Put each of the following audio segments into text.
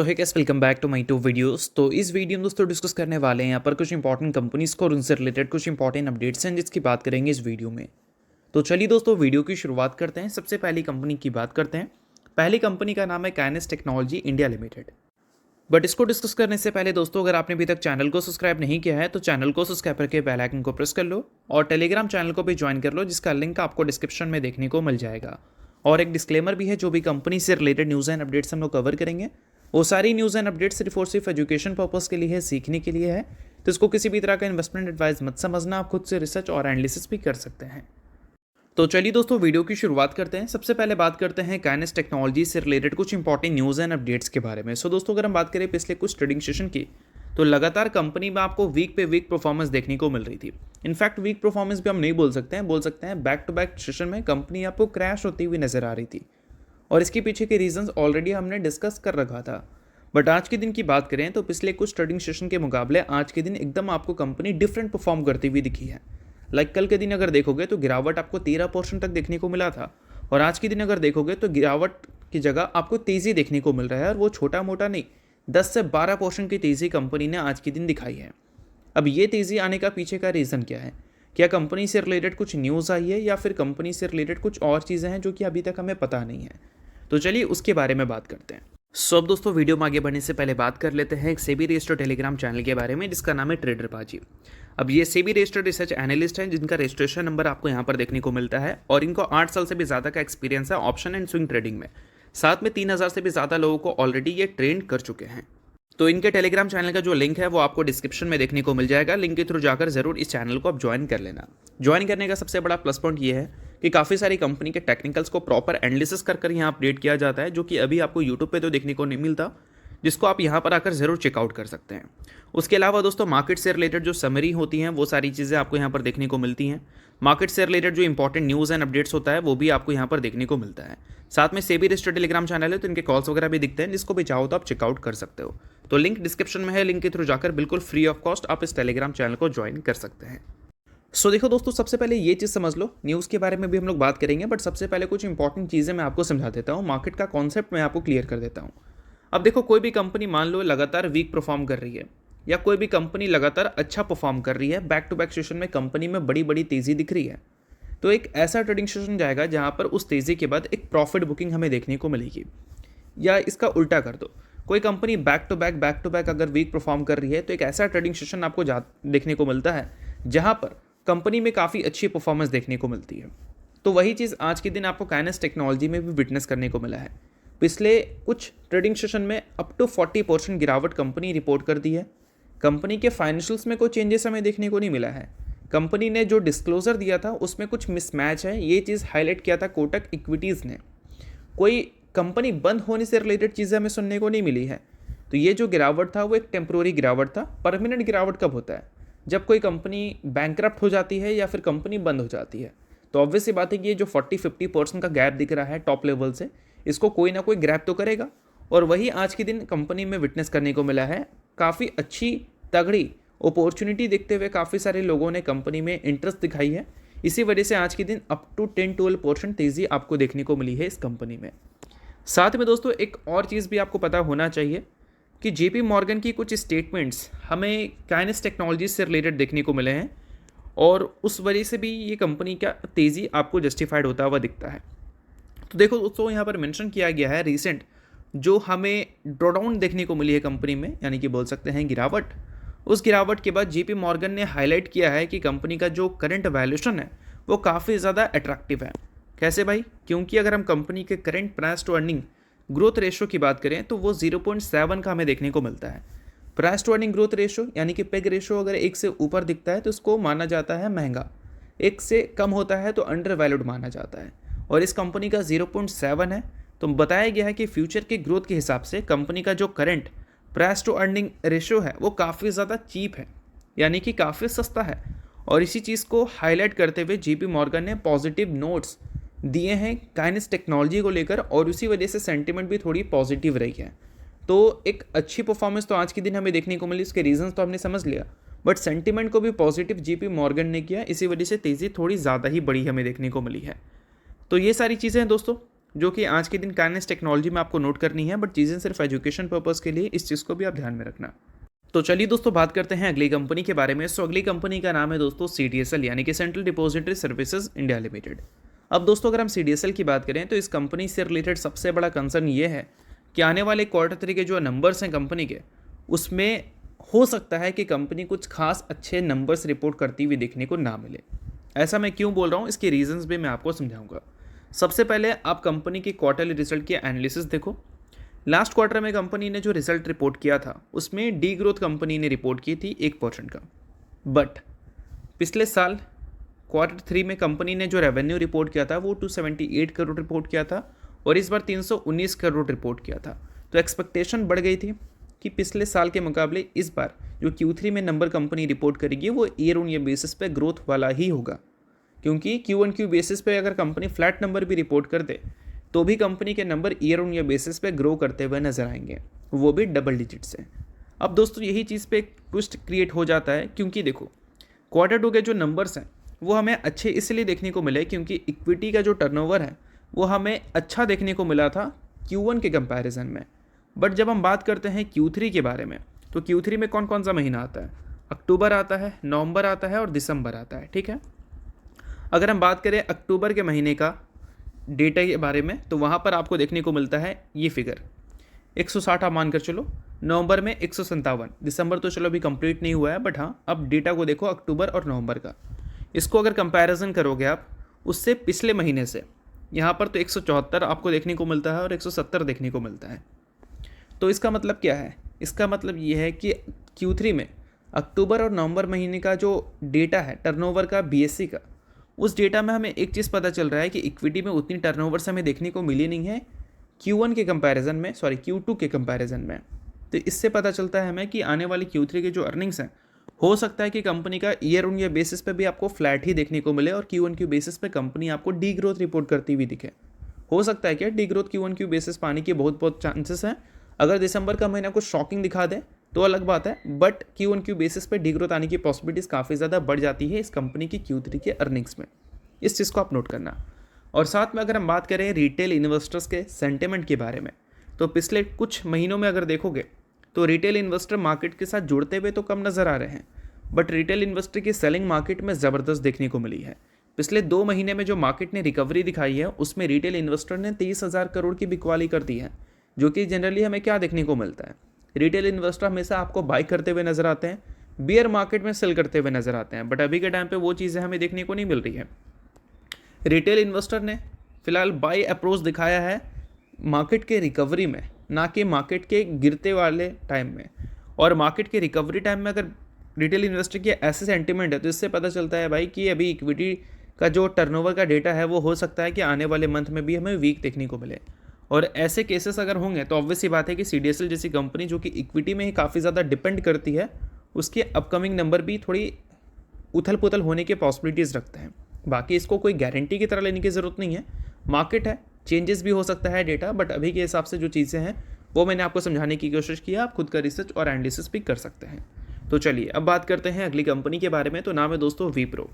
तो है कैसे welcome back to my to videos. तो इस वीडियो में दोस्तों डिस्कस करने वाले हैं यहाँ पर कुछ इंपॉर्टेंट कंपनीज को और उनसे रिलेटेड कुछ इंपॉर्टेंट अपडेट्स हैं जिसकी बात करेंगे इस वीडियो में। तो चलिए दोस्तों वीडियो की शुरुआत करते हैं। सबसे पहली कंपनी की बात करते हैं। पहली कंपनी का नाम है kinase technology India limited. But इसको डिस्कस करने से पहले दोस्तों अगर आपने अभी तक चैनल को सब्सक्राइब नहीं किया है तो चैनल को सब्सक्राइब करके बेल आइकन को प्रेस कर लो और टेलीग्राम चैनल को भी ज्वाइन कर लो जिसका लिंक आपको डिस्क्रिप्शन में देखने को मिल जाएगा। और एक डिस्क्लेमर भी है, जो भी कंपनी से रिलेटेड न्यूज़ एंड अपडेट्स हम लोग कवर करेंगे वो सारी न्यूज़ एंड अपडेट्स सिर्फ और सिर्फ एजुकेशन पर्पस के लिए है, सीखने के लिए है। तो इसको किसी भी तरह का इन्वेस्टमेंट एडवाइस मत समझना, आप खुद से रिसर्च और एनालिसिस भी कर सकते हैं। तो चलिए दोस्तों वीडियो की शुरुआत करते हैं। सबसे पहले बात करते हैं काइनेस टेक्नोलॉजी से रिलेटेड कुछ इंपॉर्टेंट न्यूज़ एंड अपडेट्स के बारे में। सो दोस्तों अगर हम बात करें पिछले कुछ ट्रेडिंग सेशन की, तो लगातार कंपनी में आपको वीक पे वीक परफॉर्मेंस देखने को मिल रही थी। इनफैक्ट वीक परफॉर्मेंस भी हम नहीं बोल सकते हैं बैक टू बैक सेशन में कंपनी आपको क्रैश होती हुई नजर आ रही थी और इसके पीछे के रीजंस ऑलरेडी हमने डिस्कस कर रखा था। बट आज के दिन की बात करें तो पिछले कुछ ट्रेडिंग सेशन के मुकाबले आज के दिन एकदम आपको कंपनी डिफरेंट परफॉर्म करती हुई दिखी है। कल के दिन अगर देखोगे तो गिरावट आपको 13% तक देखने को मिला था और आज के दिन अगर देखोगे तो गिरावट की जगह आपको तेज़ी देखने को मिल रहा है और वो छोटा मोटा नहीं, 10 से 12% की तेज़ी कंपनी ने आज के दिन दिखाई है। अब ये तेज़ी आने का पीछे का रीज़न क्या है? क्या कंपनी से रिलेटेड कुछ न्यूज़ आई है या फिर कंपनी से रिलेटेड कुछ और चीज़ें हैं जो कि अभी तक हमें पता नहीं है? तो चलिए उसके बारे में बात करते हैं। अब दोस्तों वीडियो में आगे बढ़ने से पहले बात कर लेते हैं एक सेबी रजिस्टर्ड टेलीग्राम चैनल के बारे में जिसका नाम है ट्रेडर बाजी। अब ये सेबी रजिस्टर्ड रिसर्च एनालिस्ट हैं जिनका रजिस्ट्रेशन नंबर आपको यहाँ पर देखने को मिलता है और इनको 8 साल से भी ज़्यादा का एक्सपीरियंस है ऑप्शन एंड स्विंग ट्रेडिंग में। साथ में 3000 से भी ज़्यादा लोगों को ऑलरेडी ये ट्रेंड कर चुके हैं। तो इनके टेलीग्राम चैनल का जो लिंक है वो आपको डिस्क्रिप्शन में देखने को मिल जाएगा। लिंक के थ्रू जाकर जरूर इस चैनल को आप ज्वाइन कर लेना। ज्वाइन करने का सबसे बड़ा प्लस पॉइंट ये है कि काफ़ी सारी कंपनी के टेक्निकल्स को प्रॉपर एनालिसिस कर यहाँ अपडेट किया जाता है, जो कि अभी आपको यूट्यूब पे तो देखने को नहीं मिलता, जिसको आप यहाँ पर आकर ज़रूर चेकआउट कर सकते हैं। उसके अलावा दोस्तों मार्केट से रिलेटेड जो समरी होती हैं वो सारी चीज़ें आपको यहाँ पर देखने को मिलती हैं। मार्केट से रिलेटेड जो इंपॉर्टेंट न्यूज़ एंड अपडेट्स होता है वो भी आपको यहाँ पर देखने को मिलता है। साथ में सेबी रजिस्टर्ड टेलीग्राम चैनल है तो इनके कॉल्स वगैरह भी दिखते हैं, जिसको भी चाहो तो आप चेकआउट कर सकते हो। तो लिंक डिस्क्रिप्शन में है, लिंक के थ्रू जाकर बिल्कुल फ्री ऑफ कॉस्ट आप इस टेलीग्राम चैनल को ज्वाइन कर सकते हैं। देखो दोस्तों, सबसे पहले ये चीज़ समझ लो, न्यूज़ के बारे में भी हम लोग बात करेंगे, बट सबसे पहले कुछ इंपॉर्टेंट चीज़ें मैं आपको समझा देता हूँ। मार्केट का कॉन्सेप्ट मैं आपको क्लियर कर देता हूँ। अब देखो, कोई भी कंपनी मान लो लगातार वीक परफॉर्म कर रही है या कोई भी कंपनी लगातार अच्छा परफॉर्म कर रही है, बैक टू बैक सेशन में कंपनी में बड़ी बड़ी तेज़ी दिख रही है, तो एक ऐसा ट्रेडिंग सेशन जाएगा जहाँ पर उस तेज़ी के बाद एक प्रॉफिट बुकिंग हमें देखने को मिलेगी। या इसका उल्टा कर दो, कोई कंपनी बैक टू बैक अगर वीक परफॉर्म कर रही है तो एक ऐसा ट्रेडिंग सेशन आपको देखने को मिलता है जहाँ पर कंपनी में काफ़ी अच्छी परफॉर्मेंस देखने को मिलती है। तो वही चीज़ आज के दिन आपको काइनेस टेक्नोलॉजी में भी विटनेस करने को मिला है। पिछले कुछ ट्रेडिंग सेशन में अप टू 40% गिरावट कंपनी रिपोर्ट कर दी है। कंपनी के फाइनेंशियल्स में कोई चेंजेस हमें देखने को नहीं मिला है। कंपनी ने जो डिस्क्लोजर दिया था उसमें कुछ मिसमैच है, ये चीज़ हाईलाइट किया था कोटक इक्विटीज़ ने। कोई कंपनी बंद होने से रिलेटेड चीज़ें हमें सुनने को नहीं मिली है। तो ये जो गिरावट था वो एक टेम्प्रोरी गिरावट था। परमानेंट गिरावट कब होता है? जब कोई कंपनी बैंकरप्ट हो जाती है या फिर कंपनी बंद हो जाती है। तो ऑब्वियस सी बात है कि ये जो 40-50% का गैप दिख रहा है टॉप लेवल से, इसको कोई ना कोई ग्रैब तो करेगा। और वही आज के दिन कंपनी में विटनेस करने को मिला है। काफ़ी अच्छी तगड़ी अपॉर्चुनिटी देखते हुए काफ़ी सारे लोगों ने कंपनी में इंटरेस्ट दिखाई है। इसी वजह से आज के दिन अप टू 10-12% तेज़ी आपको देखने को मिली है इस कंपनी में। साथ में दोस्तों एक और चीज़ भी आपको पता होना चाहिए कि जेपी मॉर्गन की कुछ स्टेटमेंट्स हमें काइनेस टेक्नोलॉजी से रिलेटेड देखने को मिले हैं और उस वजह से भी ये कंपनी का तेज़ी आपको जस्टिफाइड होता हुआ दिखता है। तो देखो दोस्तों, यहाँ पर मेंशन किया गया है रिसेंट जो हमें ड्रॉडाउन देखने को मिली है कंपनी में, यानी कि बोल सकते हैं गिरावट। उस गिरावट के बाद जेपी मॉर्गन ने हाईलाइट किया है कि कंपनी का जो करंट वैल्यूएशन है वो काफ़ी ज़्यादा अट्रैक्टिव है। कैसे भाई? क्योंकि अगर हम कंपनी के current price to earning growth ratio की बात करें तो वो 0.7 का हमें देखने को मिलता है। Price to earning growth ratio यानी कि पेग रेशो अगर 1 से ऊपर दिखता है तो उसको माना जाता है महंगा, 1 से कम होता है तो अंडर वैल्यूड माना जाता है, और इस कंपनी का 0.7 है। तो बताया गया है कि फ्यूचर के ग्रोथ के हिसाब से कंपनी का जो current price to earning ratio है वो काफ़ी ज़्यादा चीप है, यानी कि काफ़ी सस्ता है। और इसी चीज़ को हाईलाइट करते हुए जेपी मॉर्गन ने पॉजिटिव नोट्स दिए हैं काइनेस टेक्नोलॉजी को लेकर और उसी वजह से सेंटिमेंट भी थोड़ी पॉजिटिव रही है। तो एक अच्छी परफॉर्मेंस तो आज के दिन हमें देखने को मिली, इसके रीजंस तो हमने समझ लिया, बट सेंटिमेंट को भी पॉजिटिव जेपी मॉर्गन ने किया, इसी वजह से तेज़ी थोड़ी ज़्यादा ही बड़ी हमें देखने को मिली है। तो ये सारी चीज़ें हैं दोस्तों। जो कि आज के दिन काइनेस टेक्नोलॉजी में आपको नोट करनी है, बट चीज़ें सिर्फ एजुकेशन पर्पज़ के लिए, इस चीज़ को भी आप ध्यान में रखना। तो चलिए दोस्तों बात करते हैं अगली कंपनी के बारे में। सो अगली कंपनी का नाम है दोस्तों CDSL यानी कि central depository services India limited. अब दोस्तों अगर हम CDSL की बात करें तो इस कंपनी से रिलेटेड सबसे बड़ा कंसर्न ये है कि आने वाले Q3 के जो नंबर्स हैं कंपनी के, उसमें हो सकता है कि कंपनी कुछ खास अच्छे नंबर्स रिपोर्ट करती हुई देखने को ना मिले। ऐसा मैं क्यों बोल रहा हूँ, इसके रीजंस भी मैं आपको समझाऊंगा। सबसे पहले आप कंपनी के क्वार्टरली रिजल्ट की एनालिसिस देखो। लास्ट क्वार्टर में कंपनी ने जो रिजल्ट रिपोर्ट किया था उसमें डी ग्रोथ कंपनी ने रिपोर्ट की थी 1% का, बट पिछले साल Q3 में कंपनी ने जो रेवेन्यू रिपोर्ट किया था वो 278 करोड़ रिपोर्ट किया था और इस बार 319 करोड़ रिपोर्ट किया था। तो एक्सपेक्टेशन बढ़ गई थी कि पिछले साल के मुकाबले इस बार जो Q3 में नंबर कंपनी रिपोर्ट करेगी वो ईयर ऑन ईयर बेसिस पे ग्रोथ वाला ही होगा, क्योंकि Q1Q बेसिस पे अगर कंपनी फ्लैट नंबर भी रिपोर्ट कर दे तो भी कंपनी के number year on year basis पे ग्रो करते हुए नजर आएंगे, वो भी डबल डिजिट से। अब दोस्तों यही चीज़ पे एक ट्विस्ट क्रिएट हो जाता है, क्योंकि देखो Q2 के जो नंबर्स हैं वो हमें अच्छे इसलिए देखने को मिले क्योंकि इक्विटी का जो टर्नओवर है वो हमें अच्छा देखने को मिला था Q1 के कंपैरिजन में। बट जब हम बात करते हैं Q3 के बारे में, तो Q3 में कौन कौन सा महीना आता है? अक्टूबर आता है, नवंबर आता है और दिसंबर आता है, ठीक है। अगर हम बात करें अक्टूबर के महीने का डेटा के बारे में, तो वहाँ पर आपको देखने को मिलता है ये फिगर 160 आप मानकर चलो, नवंबर में 157, दिसंबर तो चलो अभी कंप्लीट नहीं हुआ है, बट हाँ अब डेटा को देखो अक्टूबर और नवंबर का। इसको अगर कंपैरिजन करोगे आप उससे पिछले महीने से, यहाँ पर तो 174 आपको देखने को मिलता है और 170 देखने को मिलता है। तो इसका मतलब क्या है? इसका मतलब ये है कि Q3 में अक्टूबर और नवंबर महीने का जो डेटा है टर्नओवर का BSE का, उस डेटा में हमें एक चीज़ पता चल रहा है कि इक्विटी में उतनी टर्नओवर्स हमें देखने को मिली नहीं है Q1 के कंपैरिजन में, सॉरी Q2 के कंपैरिजन में। तो इससे पता चलता है हमें कि आने वाली Q3 के जो अर्निंग्स हैं हो सकता है कि कंपनी का ईयर ऑन ईयर बेसिस पे भी आपको फ्लैट ही देखने को मिले और Q1Q बेसिस पे कंपनी आपको डी ग्रोथ रिपोर्ट करती हुई दिखे। हो सकता है क्या डी ग्रोथ Q1Q बेसिस पाने के बहुत चांसेस हैं। अगर दिसंबर का महीना कुछ शॉकिंग दिखा दे तो अलग बात है, बट Q1Q बेसिस पे डी ग्रोथ आने की पॉसिबिलिटीज़ काफ़ी ज़्यादा बढ़ जाती है इस कंपनी की Q3 के अर्निंग्स में। इस चीज़ को आप नोट करना। और साथ में अगर हम बात करें रिटेल इन्वेस्टर्स के सेंटिमेंट के बारे में, तो पिछले कुछ महीनों में अगर देखोगे तो रिटेल इन्वेस्टर मार्केट के साथ जुड़ते हुए तो कम नज़र आ रहे हैं, बट रिटेल इन्वेस्टर की सेलिंग मार्केट में ज़बरदस्त देखने को मिली है। पिछले 2 महीने में जो मार्केट ने रिकवरी दिखाई है उसमें रिटेल इन्वेस्टर ने 30,000 करोड़ की बिकवाली कर दी है, जो कि जनरली हमें क्या देखने को मिलता है? रिटेल इन्वेस्टर हमेशा आपको बाई करते हुए नजर आते हैं, बियर मार्केट में सेल करते हुए नजर आते हैं, बट अभी के टाइम पे वो चीज़ें हमें देखने को नहीं मिल रही है। रिटेल इन्वेस्टर ने फिलहाल बाई अप्रोच दिखाया है मार्केट के रिकवरी में, ना कि मार्केट के गिरते वाले टाइम में। और मार्केट के रिकवरी टाइम में अगर रिटेल इन्वेस्टर की ऐसे सेंटिमेंट है तो इससे पता चलता है भाई कि अभी इक्विटी का जो टर्नओवर का डेटा है वो हो सकता है कि आने वाले मंथ में भी हमें वीक देखने को मिले। और ऐसे केसेस अगर होंगे तो ऑब्वियस ही बात है कि CDSL जैसी कंपनी जो कि इक्विटी में ही काफ़ी ज़्यादा डिपेंड करती है, उसके अपकमिंग नंबर भी थोड़ी उथल पुथल होने के पॉसिबिलिटीज़ रखते हैं। बाकी इसको कोई गारंटी की तरह लेने की ज़रूरत नहीं है, मार्केट है, चेंजेस भी हो सकता है डेटा, बट अभी के हिसाब से जो चीज़ें हैं वो मैंने आपको समझाने की कोशिश की है। आप खुद का रिसर्च और एनालिसिस भी कर सकते हैं। तो चलिए अब बात करते हैं अगली कंपनी के बारे में, तो नाम है दोस्तों विप्रो।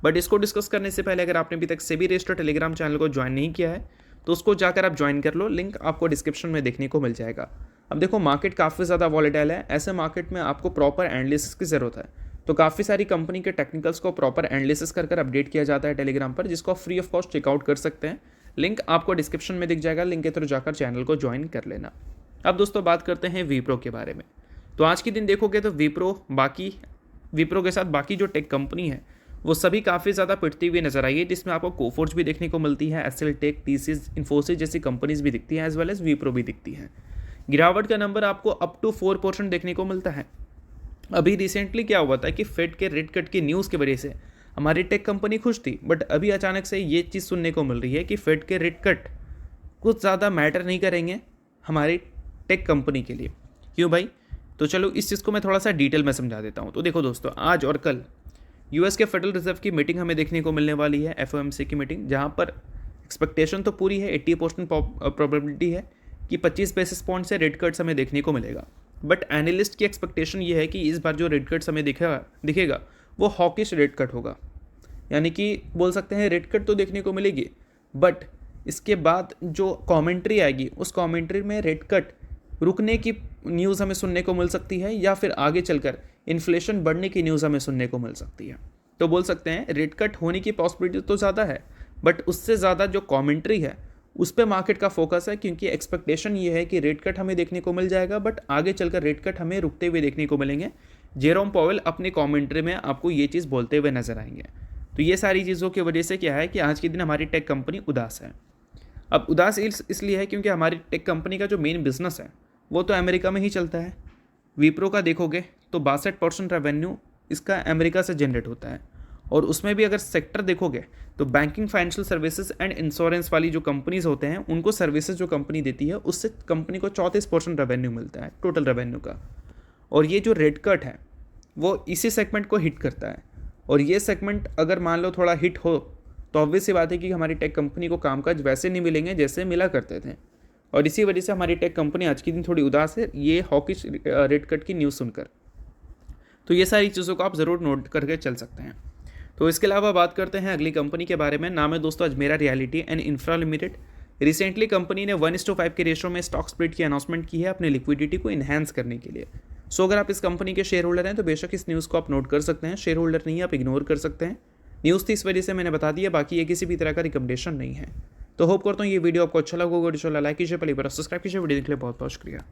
बट इसको डिस्कस करने से पहले अगर आपने अभी तक सेबी रजिस्टर्ड टेलीग्राम चैनल को ज्वाइन नहीं किया है तो उसको जाकर आप ज्वाइन कर लो, लिंक आपको डिस्क्रिप्शन में देखने को मिल जाएगा। अब देखो मार्केट काफ़ी ज़्यादा वॉलेटाइल है, ऐसे मार्केट में आपको प्रॉपर एनालिसिस की ज़रूरत है। तो काफ़ी सारी कंपनी के टेक्निकल्स को प्रॉपर एनालिसिस कर अपडेट किया जाता है टेलीग्राम पर, जिसको आप फ्री ऑफ कॉस्ट चेकआउट कर सकते हैं। लिंक आपको डिस्क्रिप्शन में दिख जाएगा, लिंक के थ्रू जाकर चैनल को ज्वाइन कर लेना। अब दोस्तों बात करते हैं विप्रो के बारे में। तो आज के दिन देखोगे तो विप्रो के साथ बाकी जो टेक कंपनी है वो सभी काफ़ी ज़्यादा पिटती हुई नजर आई है, जिसमें आपको कोफोर्ज भी देखने को मिलती है, एसएल टेक, टीसीएस, इन्फोसिस जैसी कंपनीज भी दिखती हैं, एज वेल एज विप्रो भी दिखती हैं। गिरावट का नंबर आपको अप टू 4% देखने को मिलता है। अभी रिसेंटली क्या हुआ था कि फेड के रेट कट की न्यूज़ की वजह से हमारी टेक कंपनी खुश थी, बट अभी अचानक से ये चीज़ सुनने को मिल रही है कि फेड के रेट कट कुछ ज़्यादा मैटर नहीं करेंगे हमारी टेक कंपनी के लिए। क्यों भाई? तो चलो इस चीज़ को मैं थोड़ा सा डिटेल में समझा देता हूँ। तो देखो दोस्तों, आज और कल यूएस के फेडरल रिजर्व की मीटिंग हमें देखने को मिलने वाली है, FOMC की मीटिंग, जहाँ पर एक्सपेक्टेशन तो पूरी है, 80% प्रोबेबिलिटी है कि 25 बेसिस पॉइंट से रेट कट्स हमें देखने को मिलेगा। बट एनालिस्ट की एक्सपेक्टेशन ये है कि इस बार जो रेट कट्स हमें दिखेगा वो हॉकिश रेट कट होगा, यानी कि बोल सकते हैं रेट कट तो देखने को मिलेगी बट इसके बाद जो कमेंट्री आएगी उस कमेंट्री में रेट कट रुकने की न्यूज़ हमें सुनने को मिल सकती है, या फिर आगे चलकर इन्फ्लेशन बढ़ने की न्यूज़ हमें सुनने को मिल सकती है। तो बोल सकते हैं रेट कट होने की पॉसिबिलिटी तो ज़्यादा है, बट उससे ज़्यादा जो कमेंट्री है उस पर मार्केट का फोकस है, क्योंकि एक्सपेक्टेशन ये है कि रेट कट हमें देखने को मिल जाएगा, बट आगे चलकर रेट कट हमें रुकते हुए देखने को मिलेंगे। जेरोम पॉवेल अपने कमेंट्री में आपको ये चीज़ बोलते हुए नजर आएंगे। तो ये सारी चीज़ों की वजह से क्या है कि आज के दिन हमारी टेक कंपनी उदास है। अब उदास इसलिए है क्योंकि हमारी टेक कंपनी का जो मेन बिजनेस है वो तो अमेरिका में ही चलता है। विप्रो का देखोगे तो 62% रेवेन्यू इसका अमेरिका से जनरेट होता है, और उसमें भी अगर सेक्टर देखोगे तो banking, financial services and insurance वाली जो कंपनीज होते हैं उनको सर्विसेज जो कंपनी देती है उससे कंपनी को 34% रेवेन्यू मिलता है टोटल रेवेन्यू का। और ये जो रेट कट है वो इसी सेगमेंट को हिट करता है, और ये सेगमेंट अगर मान लो थोड़ा हिट हो तो ऑब्वियस सी बात है कि हमारी टेक कंपनी को कामकाज वैसे नहीं मिलेंगे जैसे मिला करते थे, और इसी वजह से हमारी टेक कंपनी आज के दिन थोड़ी उदास है ये हॉकिश रेट कट की न्यूज़ सुनकर। तो ये सारी चीज़ों को आप ज़रूर नोट करके चल सकते हैं। तो इसके अलावा बात करते हैं अगली कंपनी के बारे में। नाम है दोस्तों Ajmera reality and infra limited. Recently company ने 1:5 के रेशो में स्टॉक स्प्लिट की अनाउंसमेंट की है अपने लिक्विडिटी को इन्हांस करने के लिए। सो अगर आप इस कंपनी के शेयर होल्डर हैं तो बेशक इस न्यूज़ को आप नोट कर सकते हैं, शेयर होल्डर नहीं आप इग्नोर कर सकते हैं। न्यूज़ थी इस वजह से मैंने बता दिया, बाकी ये किसी भी तरह का रिकमेंडेशन नहीं है। तो होप करता हूँ ये वीडियो आपको अच्छा लगा होगा। लाइक कीजिए, पहली बार सब्सक्राइब कीजिए। वीडियो देखने के लिए बहुत बहुत शुक्रिया।